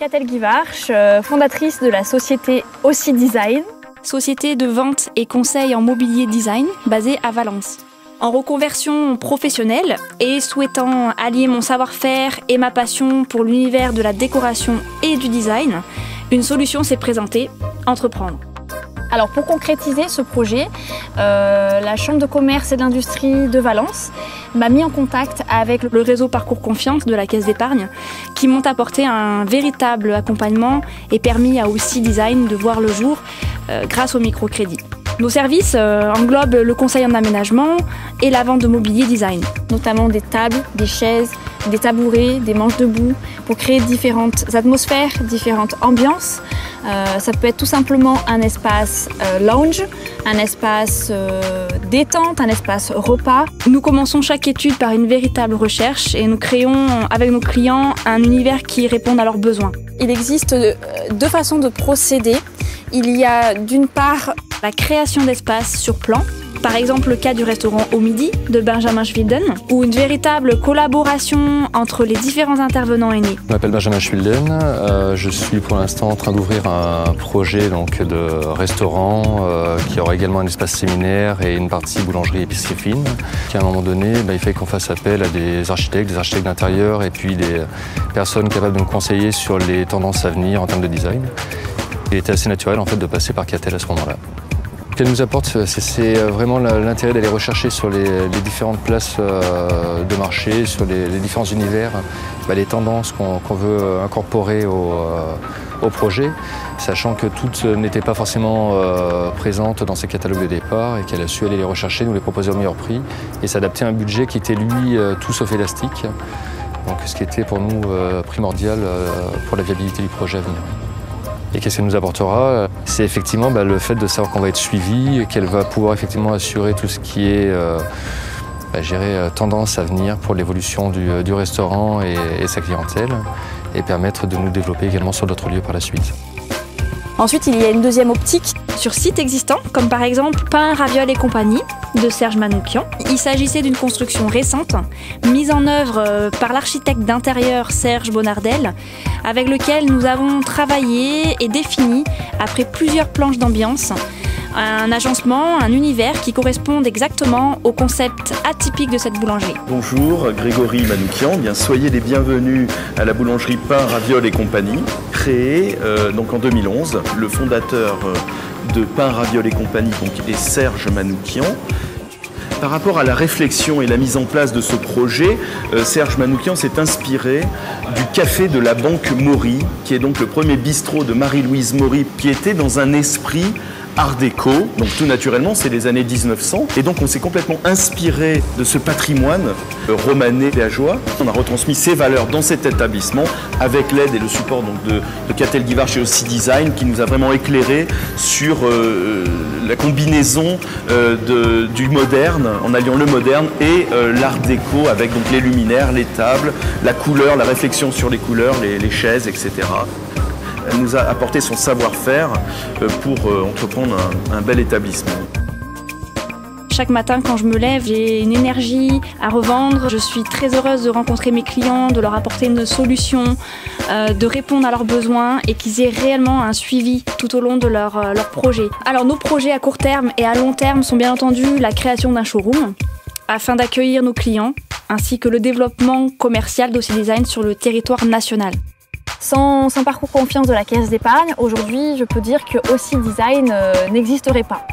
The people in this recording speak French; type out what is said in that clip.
Catel Guivarch, fondatrice de la société Aussi Design. Société de vente et conseil en mobilier design basée à Valence. En reconversion professionnelle et souhaitant allier mon savoir-faire et ma passion pour l'univers de la décoration et du design, une solution s'est présentée, entreprendre. Alors pour concrétiser ce projet, la Chambre de commerce et d'industrie de Valence m'a mis en contact avec le réseau Parcours Confiance de la Caisse d'épargne qui m'ont apporté un véritable accompagnement et permis à Aussi Design de voir le jour grâce au microcrédit. Nos services englobent le conseil en aménagement et la vente de mobilier design. Notamment des tables, des chaises, des tabourets, des manches debout pour créer différentes atmosphères, différentes ambiances. Ça peut être tout simplement un espace lounge, un espace détente, un espace repas. Nous commençons chaque étude par une véritable recherche et nous créons avec nos clients un univers qui réponde à leurs besoins. Il existe deux façons de procéder. Il y a d'une part la création d'espaces sur plan, par exemple le cas du restaurant Au Midi de Benjamin Schwilden, où une véritable collaboration entre les différents intervenants est née. Je m'appelle Benjamin Schwilden, je suis pour l'instant en train d'ouvrir un projet de restaurant qui aura également un espace séminaire et une partie boulangerie épicerie fine. À un moment donné, il fait qu'on fasse appel à des architectes d'intérieur et puis des personnes capables de nous conseiller sur les tendances à venir en termes de design. Il était assez naturel en fait de passer par Catel à ce moment-là. Ce qu'elle nous apporte, c'est vraiment l'intérêt d'aller rechercher sur les différentes places de marché, sur les différents univers, les tendances qu'on veut incorporer au projet, sachant que toutes n'étaient pas forcément présentes dans ces catalogues de départ et qu'elle a su aller les rechercher, nous les proposer au meilleur prix et s'adapter à un budget qui était lui tout sauf élastique, donc ce qui était pour nous primordial pour la viabilité du projet à venir. Et qu'est-ce qu'elle nous apportera? C'est effectivement le fait de savoir qu'on va être suivi, qu'elle va pouvoir effectivement assurer tout ce qui est tendance à venir pour l'évolution du restaurant et sa clientèle, et permettre de nous développer également sur d'autres lieux par la suite. Ensuite, il y a une deuxième optique sur sites existants, comme par exemple Pain, Ravioles et compagnie de Serge Manoukian. Il s'agissait d'une construction récente, mise en œuvre par l'architecte d'intérieur Serge Bonardel, avec lequel nous avons travaillé et défini, après plusieurs planches d'ambiance, un agencement, un univers qui correspondent exactement au concept atypique de cette boulangerie. Bonjour, Grégory Manoukian, soyez les bienvenus à la boulangerie Pain, Ravioles et compagnie, créée en 2011. Le fondateur de Pain, Ravioles et compagnie est Serge Manoukian. Par rapport à la réflexion et la mise en place de ce projet, Serge Manoukian s'est inspiré du café de la Banque Maury, qui est donc le premier bistrot de Marie-Louise Maury, qui était dans un esprit art déco, donc tout naturellement c'est les années 1900 et donc on s'est complètement inspiré de ce patrimoine romanais villageois. On a retransmis ces valeurs dans cet établissement avec l'aide et le support de Catel Guivarch et Aussi Design qui nous a vraiment éclairé sur la combinaison du moderne en alliant le moderne et l'art déco avec les luminaires, les tables, la couleur, la réflexion sur les couleurs, les chaises, etc. Elle nous a apporté son savoir-faire pour entreprendre un bel établissement. Chaque matin, quand je me lève, j'ai une énergie à revendre. Je suis très heureuse de rencontrer mes clients, de leur apporter une solution, de répondre à leurs besoins et qu'ils aient réellement un suivi tout au long de leur projet. Alors nos projets à court terme et à long terme sont bien entendu la création d'un showroom afin d'accueillir nos clients ainsi que le développement commercial d'Aussi Design sur le territoire national. Sans parcours confiance de la Caisse d'épargne, aujourd'hui, je peux dire que Aussi Design n'existerait pas.